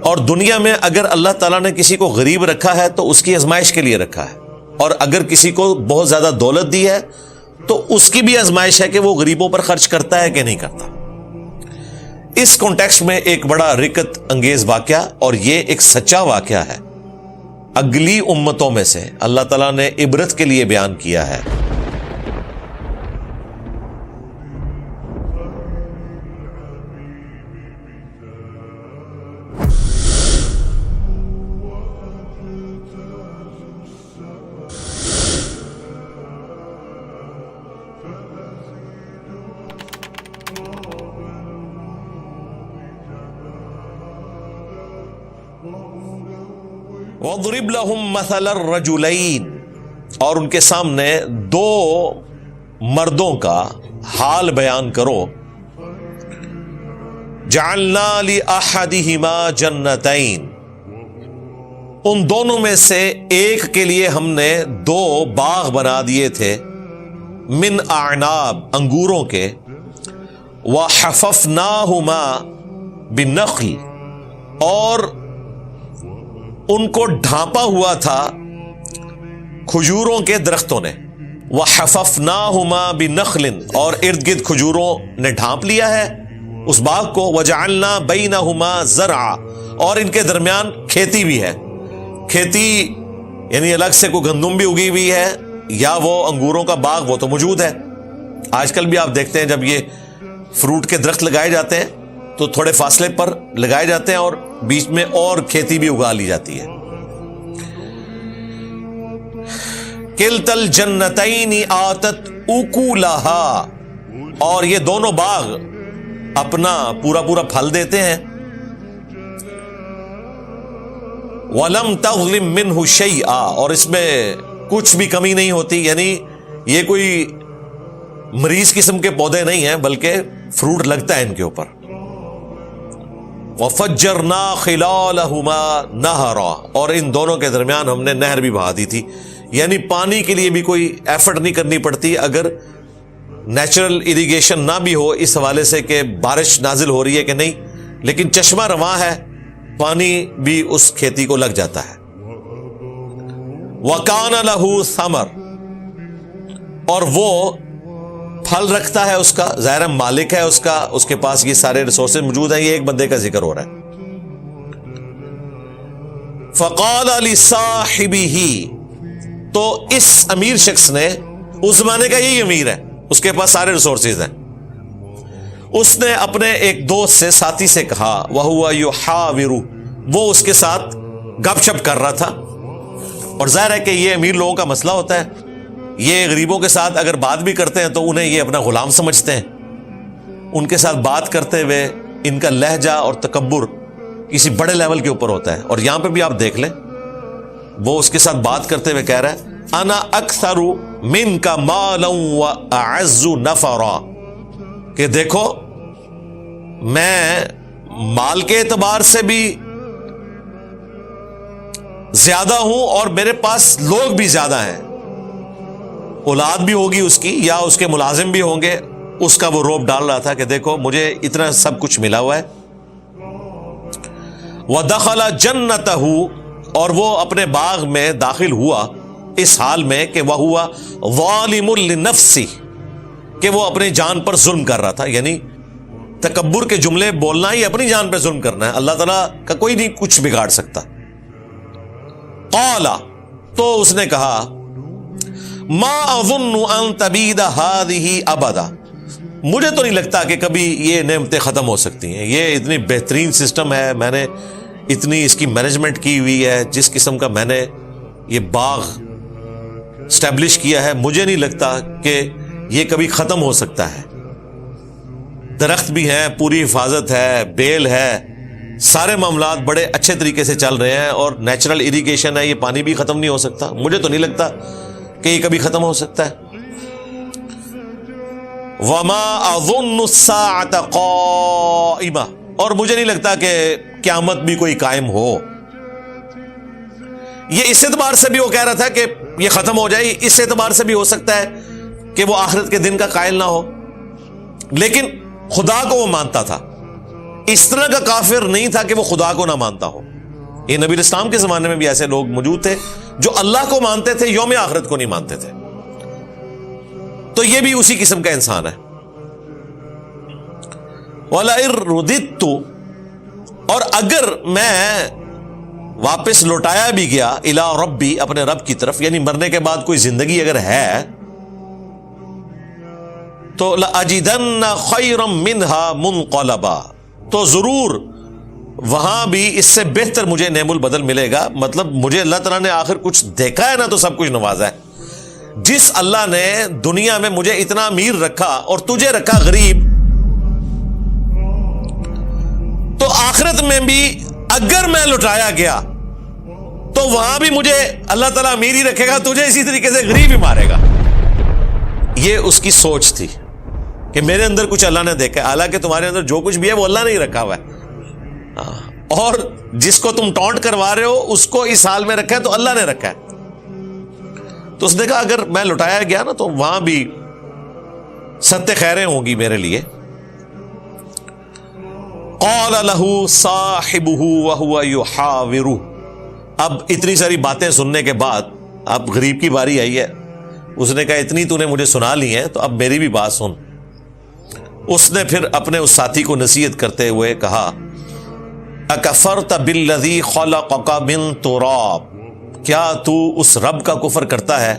اور دنیا میں اگر اللہ تعالیٰ نے کسی کو غریب رکھا ہے تو اس کی آزمائش کے لیے رکھا ہے، اور اگر کسی کو بہت زیادہ دولت دی ہے تو اس کی بھی آزمائش ہے کہ وہ غریبوں پر خرچ کرتا ہے کہ نہیں کرتا۔ اس کانٹیکسٹ میں ایک بڑا رکت انگیز واقعہ، اور یہ ایک سچا واقعہ ہے، اگلی امتوں میں سے اللہ تعالیٰ نے عبرت کے لیے بیان کیا ہے۔ وَاضْرِبْ لَهُمْ مَثَلَ الرَّجُلَيْنِ، اور ان کے سامنے دو مردوں کا حال بیان کرو، جَعَلْنَا لِأَحَدِهِمَا جَنَّتَيْن، ان دونوں میں سے ایک کے لیے ہم نے دو باغ بنا دیے تھے، من اعناب، انگوروں کے، وَحَفَفْنَاهُمَا بِالنَّخْلِ، اور ان کو ڈھانپا ہوا تھا کھجوروں کے درختوں نے، وَحَفَفْنَاهُمَا بِنَخْلٍ، اور ارد گرد کھجوروں نے ڈھانپ لیا ہے اس باغ کو، وَجَعَلْنَا بَيْنَهُمَا زَرْعًا، اور ان کے درمیان کھیتی بھی ہے، کھیتی یعنی الگ سے کوئی گندم بھی اگی ہوئی ہے یا وہ انگوروں کا باغ وہ تو موجود ہے۔ آج کل بھی آپ دیکھتے ہیں جب یہ فروٹ کے درخت لگائے جاتے ہیں تو تھوڑے فاصلے پر لگائے جاتے ہیں اور بیچ میں اور کھیتی بھی اگا لی جاتی ہے۔ کلتا الجنتین آتت اکولہا، اور یہ دونوں باغ اپنا پورا پورا پھل دیتے ہیں، وَلَمْ تَظْلِمْ مِنْهُ شَيْئًا، اور اس میں کچھ بھی کمی نہیں ہوتی، یعنی یہ کوئی مریض قسم کے پودے نہیں ہیں بلکہ فروٹ لگتا ہے ان کے اوپر۔ وَفَجَّرْنَا خِلَالَهُمَا نَهَرًا، اور ان دونوں کے درمیان ہم نے نہر بھی بہا دی تھی، یعنی پانی کے لیے بھی کوئی ایفرٹ نہیں کرنی پڑتی، اگر نیچرل اریگیشن نہ بھی ہو اس حوالے سے کہ بارش نازل ہو رہی ہے کہ نہیں، لیکن چشمہ رواں ہے، پانی بھی اس کھیتی کو لگ جاتا ہے۔ وَكَانَ لَهُ ثَمَرٌ، اور وہ پھل رکھتا ہے اس کا، ظاہر مالک ہے اس کا، اس کے پاس یہ سارے ریسورسز موجود ہیں، یہ ایک بندے کا ذکر ہو رہا ہے۔ فَقَالَ لِصَاحِبِهِ، تو اس امیر شخص نے، اس زمانے کا یہی امیر ہے، اس کے پاس سارے ریسورسز ہیں، اس نے اپنے ایک دوست سے، ساتھی سے کہا، وَهُوَ يُحَاوِرُ، وہ اس کے ساتھ گپ شپ کر رہا تھا، اور ظاہر ہے کہ یہ امیر لوگوں کا مسئلہ ہوتا ہے، یہ غریبوں کے ساتھ اگر بات بھی کرتے ہیں تو انہیں یہ اپنا غلام سمجھتے ہیں، ان کے ساتھ بات کرتے ہوئے ان کا لہجہ اور تکبر کسی بڑے لیول کے اوپر ہوتا ہے، اور یہاں پہ بھی آپ دیکھ لیں وہ اس کے ساتھ بات کرتے ہوئے کہہ رہا ہے، انا اکثر منک مالا واعز نفرا، کہ دیکھو میں مال کے اعتبار سے بھی زیادہ ہوں اور میرے پاس لوگ بھی زیادہ ہیں، اولاد بھی ہوگی اس کی یا اس کے ملازم بھی ہوں گے، اس کا وہ روب ڈال رہا تھا کہ دیکھو مجھے اتنا سب کچھ ملا ہوا ہے۔ وَدَخَلَ جَنَّتَهُ، اور وہ اپنے باغ میں داخل ہوا اس حال میں کہ وَهُوَ ظَالِمٌ لِنَفْسِهِ، کہ وہ اپنی جان پر ظلم کر رہا تھا، یعنی تکبر کے جملے بولنا ہی اپنی جان پہ ظلم کرنا ہے، اللہ تعالیٰ کا کوئی نہیں کچھ بگاڑ سکتا۔ قَالَ، تو اس نے کہا، مَا أَظُنُّ أَن تَبِيدَ هَذِهِ أَبَدًا، مجھے تو نہیں لگتا کہ کبھی یہ نعمتیں ختم ہو سکتی ہیں، یہ اتنی بہترین سسٹم ہے، میں نے اتنی اس کی مینجمنٹ کی ہوئی ہے، جس قسم کا میں نے یہ باغ اسٹیبلش کیا ہے، مجھے نہیں لگتا کہ یہ کبھی ختم ہو سکتا ہے، درخت بھی ہیں، پوری حفاظت ہے، بیل ہے، سارے معاملات بڑے اچھے طریقے سے چل رہے ہیں، اور نیچرل اریگیشن ہے، یہ پانی بھی ختم نہیں ہو سکتا، مجھے تو نہیں لگتا کہ یہ کبھی ختم ہو سکتا ہے۔ وَمَا أَظُنُّ السَّاعَةَ قَائِمَةً، اور مجھے نہیں لگتا کہ قیامت بھی کوئی قائم ہو۔ یہ اس اعتبار سے بھی وہ کہہ رہا تھا کہ یہ ختم ہو جائے، اس اعتبار سے بھی ہو سکتا ہے کہ وہ آخرت کے دن کا قائل نہ ہو، لیکن خدا کو وہ مانتا تھا اس طرح کا کافر نہیں تھا کہ وہ خدا کو نہ مانتا ہو. یہ نبی اسلام کے زمانے میں بھی ایسے لوگ موجود تھے جو اللہ کو مانتے تھے, یوم آخرت کو نہیں مانتے تھے. تو یہ بھی اسی قسم کا انسان ہے. وَلَئِن رُدِدتُّ, اور اگر میں واپس لوٹایا بھی گیا الی ربی, اپنے رب کی طرف, یعنی مرنے کے بعد کوئی زندگی اگر ہے تو لَأَجِدَنَّ خَيْرًا مِّنْهَا مُنْقَلَبًا, تو ضرور وہاں بھی اس سے بہتر مجھے نعم البدل ملے گا. مطلب مجھے اللہ تعالیٰ نے آخر کچھ دیکھا ہے نا, تو سب کچھ نوازا ہے. جس اللہ نے دنیا میں مجھے اتنا امیر رکھا اور تجھے رکھا غریب, تو آخرت میں بھی اگر میں لٹایا گیا تو وہاں بھی مجھے اللہ تعالیٰ امیر ہی رکھے گا, تجھے اسی طریقے سے غریب ہی مارے گا. یہ اس کی سوچ تھی کہ میرے اندر کچھ اللہ نے دیکھا ہے, حالانکہ تمہارے اندر جو کچھ بھی ہے وہ اللہ نے ہی رکھا ہوا ہے, اور جس کو تم ٹونٹ کروا رہے ہو اس کو اس حال میں رکھا ہے تو اللہ نے رکھا ہے. تو اس نے کہا اگر میں لٹایا گیا نا تو وہاں بھی ست خیریں ہوں گی میرے لیے. قال له صاحبه وهو يحاوره, اب اتنی ساری باتیں سننے کے بعد اب غریب کی باری آئی ہے. اس نے کہا اتنی تو نے مجھے سنا لی ہے تو اب میری بھی بات سن. اس نے پھر اپنے اس ساتھی کو نصیحت کرتے ہوئے کہا اکفرت بالذی خلقک من تراب, کیا تو اس رب کا کفر کرتا ہے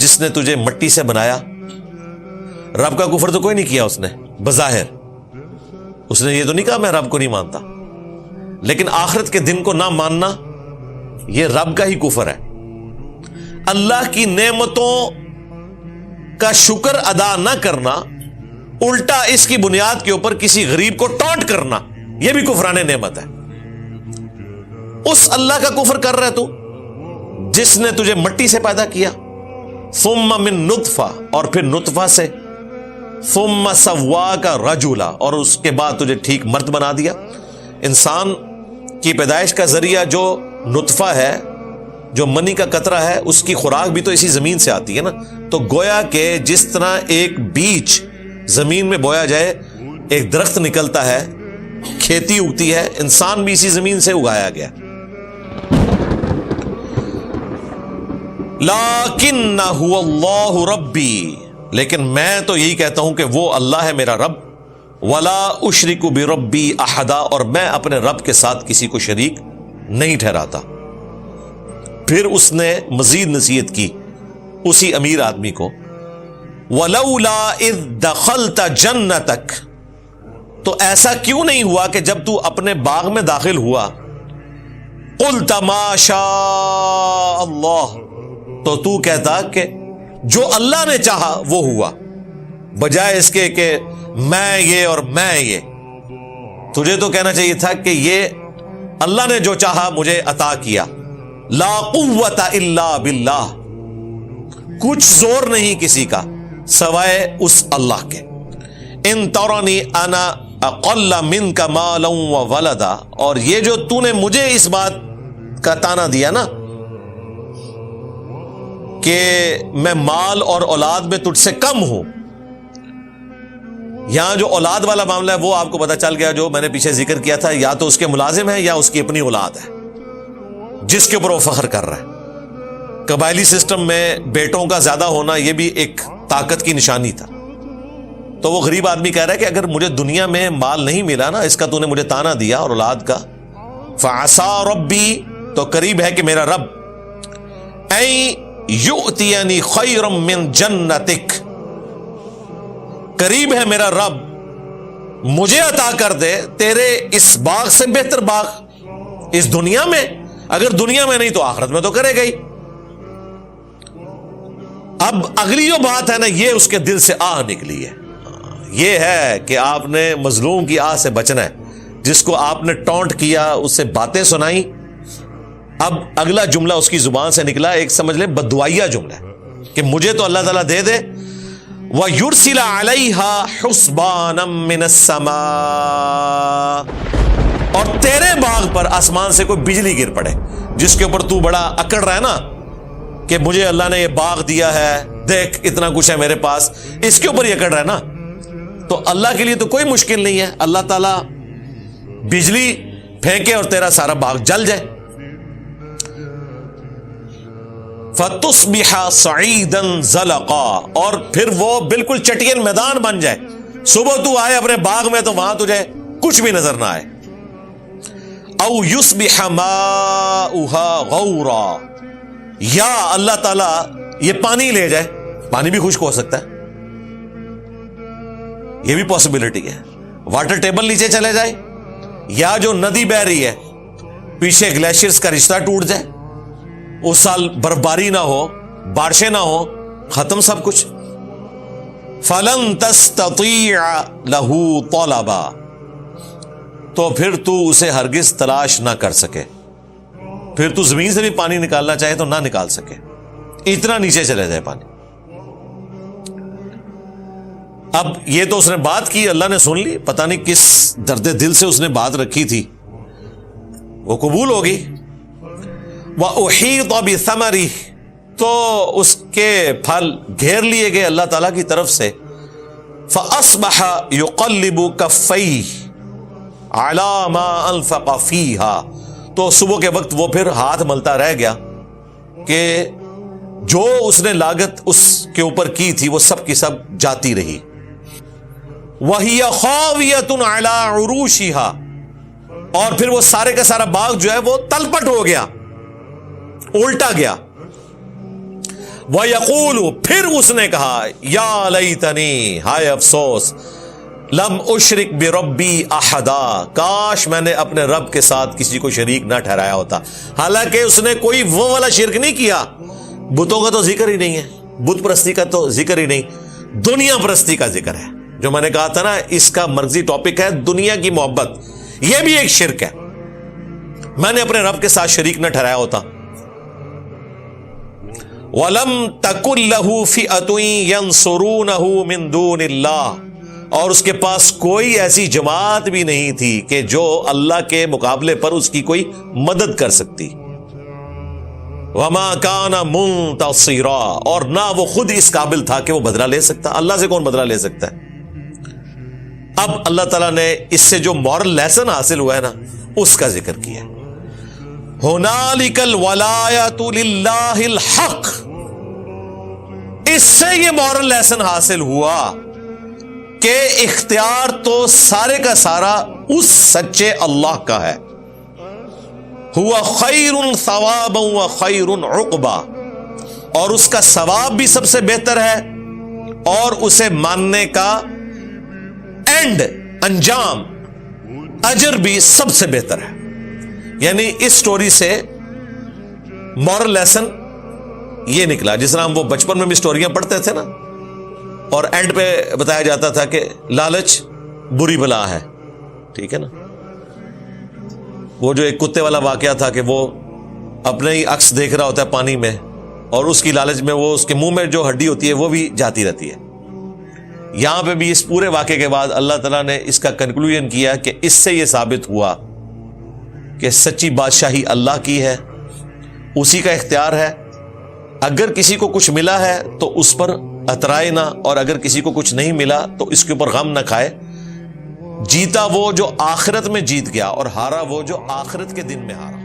جس نے تجھے مٹی سے بنایا. رب کا کفر تو کوئی نہیں کیا اس نے بظاہر, اس نے یہ تو نہیں کہا میں رب کو نہیں مانتا, لیکن آخرت کے دن کو نہ ماننا یہ رب کا ہی کفر ہے. اللہ کی نعمتوں کا شکر ادا نہ کرنا, الٹا اس کی بنیاد کے اوپر کسی غریب کو ٹونٹ کرنا, یہ بھی کفران نعمت ہے. اس اللہ کا کفر کر رہا ہے تو جس نے تجھے مٹی سے پیدا کیا, ثم من نطفہ, اور پھر نطفہ سے, ثم سواک رجلا, اور اس کے بعد تجھے ٹھیک مرد بنا دیا. انسان کی پیدائش کا ذریعہ جو نطفہ ہے, جو منی کا قطرہ ہے, اس کی خوراک بھی تو اسی زمین سے آتی ہے نا. تو گویا کہ جس طرح ایک بیج زمین میں بویا جائے ایک درخت نکلتا ہے, کھیتی اگتی ہے, انسان بھی اسی زمین سے اگایا گیا. لیکن هو اللہ ربی, لیکن میں تو یہی کہتا ہوں کہ وہ اللہ ہے میرا رب. ولا اشرک بربی احدا, اور میں اپنے رب کے ساتھ کسی کو شریک نہیں ٹھہراتا. پھر اس نے مزید نصیحت کی اسی امیر آدمی کو, ولولا اذ دخلت جنتک, تو ایسا کیوں نہیں ہوا کہ جب تو اپنے باغ میں داخل ہوا, قلت ما شاء اللہ, تو تو کہتا کہ جو اللہ نے چاہا وہ ہوا, بجائے اس کے کہ میں یہ اور میں یہ. تجھے تو کہنا چاہیے تھا کہ یہ اللہ نے جو چاہا مجھے عطا کیا. لا قوت الا باللہ, کچھ زور نہیں کسی کا سوائے اس اللہ کے. ان ترنی انا اقل منک مالا وولدا, اور یہ جو تو نے مجھے اس بات کا تانا دیا نا کہ میں مال اور اولاد میں تجھ سے کم ہوں, یہاں جو اولاد والا معاملہ ہے وہ آپ کو پتا چل گیا, جو میں نے پیچھے ذکر کیا تھا, یا تو اس کے ملازم ہے یا اس کی اپنی اولاد ہے جس کے اوپر وہ فخر کر رہا ہے. قبائلی سسٹم میں بیٹوں کا زیادہ ہونا یہ بھی ایک طاقت کی نشانی تھا. تو وہ غریب آدمی کہہ رہا ہے کہ اگر مجھے دنیا میں مال نہیں ملا نا, اس کا تو نے مجھے تانا دیا اور اولاد کا, فعسا ربی, تو قریب ہے کہ میرا رب, یؤتینی خیرا من جنتک, قریب ہے میرا رب مجھے عطا کر دے تیرے اس باغ سے بہتر باغ اس دنیا میں. اگر دنیا میں نہیں تو آخرت میں تو کرے گئی. اب اگلی جو بات ہے نا, یہ اس کے دل سے آہ نکلی ہے. یہ ہے کہ آپ نے مظلوم کی آہ سے بچنا ہے, جس کو آپ نے ٹونٹ کیا, اس سے باتیں سنائی. اب اگلا جملہ اس کی زبان سے نکلا, ایک سمجھ لیں بددعائیہ جملہ ہے کہ مجھے تو اللہ تعالیٰ دے دے, وَيُرْسِلَ عَلَيْهَا حُسْبَانًا مِّنَ السَّمَاءِ, اور تیرے باغ پر آسمان سے کوئی بجلی گر پڑے, جس کے اوپر تو بڑا اکڑ رہا ہے نا کہ مجھے اللہ نے یہ باغ دیا ہے, دیکھ اتنا کچھ ہے میرے پاس, اس کے اوپر یہ اکڑ رہا ہے نا. تو اللہ کے لیے تو کوئی مشکل نہیں ہے, اللہ تعالیٰ بجلی پھینکے اور تیرا سارا باغ جل جائے. فَتُصْبِحَ صَعِيدًا زَلَقًا، اور پھر وہ بالکل چٹین میدان بن جائے. صبح تو آئے اپنے باغ میں تو وہاں تجھے کچھ بھی نظر نہ آئے. او یصبح ماؤها غورا، یا اللہ تعالی یہ پانی لے جائے. پانی بھی خشک ہو سکتا ہے، یہ بھی پاسبلٹی ہے. واٹر ٹیبل نیچے چلے جائے، یا جو ندی بہ رہی ہے پیچھے گلیشیئرز کا رشتہ ٹوٹ جائے، اس سال برفباری نہ ہو، بارشیں نہ ہو، ختم سب کچھ. فَلَن تَسْتَطِيعَ لَهُ طَلَبًا، تو پھر تو اسے ہرگز تلاش نہ کر سکے. پھر تو زمین سے بھی پانی نکالنا چاہے تو نہ نکال سکے، اتنا نیچے چلے جائے پانی. اب یہ تو اس نے بات کی، اللہ نے سن لی، پتہ نہیں کس درد دل سے اس نے بات رکھی تھی، وہ قبول ہوگی. وَأُحِيطَ بِثَمَرِهِ، تو اس کے پھل گھیر لیے گئے اللہ تعالیٰ کی طرف سے. فَأَصْبَحَ يُقَلِّبُ كَفَّيْهِ عَلَى مَا أَنفَقَ فِيهَا، تو صبح کے وقت وہ پھر ہاتھ ملتا رہ گیا کہ جو اس نے لاگت اس کے اوپر کی تھی وہ سب کی سب جاتی رہی. وَهِيَ خَاوِيَةٌ عَلَى عُرُوشِهَا، اور پھر وہ سارے کا سارا باغ جو ہے وہ تلپٹ ہو گیا، الٹا گیا. وَيَقُولُ، پھر اس نے کہا، یا لیتنی، ہائے افسوس، لم اشرک بربی احدا، کاش میں نے اپنے رب کے ساتھ کسی کو شریک نہ ٹھہرایا ہوتا. حالانکہ اس نے کوئی وہ والا شرک نہیں کیا، بتوں کا تو ذکر ہی نہیں ہے، بت پرستی کا تو ذکر ہی نہیں، دنیا پرستی کا ذکر ہے. جو میں نے کہا تھا نا اس کا مرضی ٹاپک ہے دنیا کی محبت، یہ بھی ایک شرک ہے. میں نے اپنے رب کے ساتھ شریک نہ ٹھہرایا ہوتا. وَلَمْ تَكُنْ لَهُ فِئَةٌ يَنْصُرُونَهُ مِنْ دُونِ اللَّهِ، اور اس کے پاس کوئی ایسی جماعت بھی نہیں تھی کہ جو اللہ کے مقابلے پر اس کی کوئی مدد کر سکتی. وَمَا كَانَ مُنْتَصِرًا، اور نہ وہ خود اس قابل تھا کہ وہ بدلہ لے سکتا. اللہ سے کون بدلہ لے سکتا ہے؟ اب اللہ تعالیٰ نے اس سے جو مورل لیسن حاصل ہوا ہے نا اس کا ذکر کیا. هُنَالِكَ الْوَلَایَةُ لِلَّهِ الْحَقِّ، اس سے یہ مورل لیسن حاصل ہوا کہ اختیار تو سارے کا سارا اس سچے اللہ کا ہے. ہوا خیر ثوابا و خیر عقبا، اور اس کا ثواب بھی سب سے بہتر ہے اور اسے ماننے کا اینڈ انجام اجر بھی سب سے بہتر ہے. یعنی اس سٹوری سے مورل لیسن یہ نکلا، جس طرح ہم وہ بچپن میں بھی سٹوریاں پڑھتے تھے نا، اور اینڈ پہ بتایا جاتا تھا کہ لالچ بری بلا ہے، ٹھیک ہے نا. وہ جو ایک کتے والا واقعہ تھا کہ وہ اپنے ہی عکس دیکھ رہا ہوتا ہے پانی میں، اور اس کی لالچ میں وہ اس کے منہ میں جو ہڈی ہوتی ہے وہ بھی جاتی رہتی ہے. یہاں پہ بھی اس پورے واقعے کے بعد اللہ تعالیٰ نے اس کا کنکلوژن کیا کہ اس سے یہ ثابت ہوا کہ سچی بادشاہی اللہ کی ہے، اسی کا اختیار ہے. اگر کسی کو کچھ ملا ہے تو اس پر اترائے نہ، اور اگر کسی کو کچھ نہیں ملا تو اس کے اوپر غم نہ کھائے. جیتا وہ جو آخرت میں جیت گیا، اور ہارا وہ جو آخرت کے دن میں ہارا.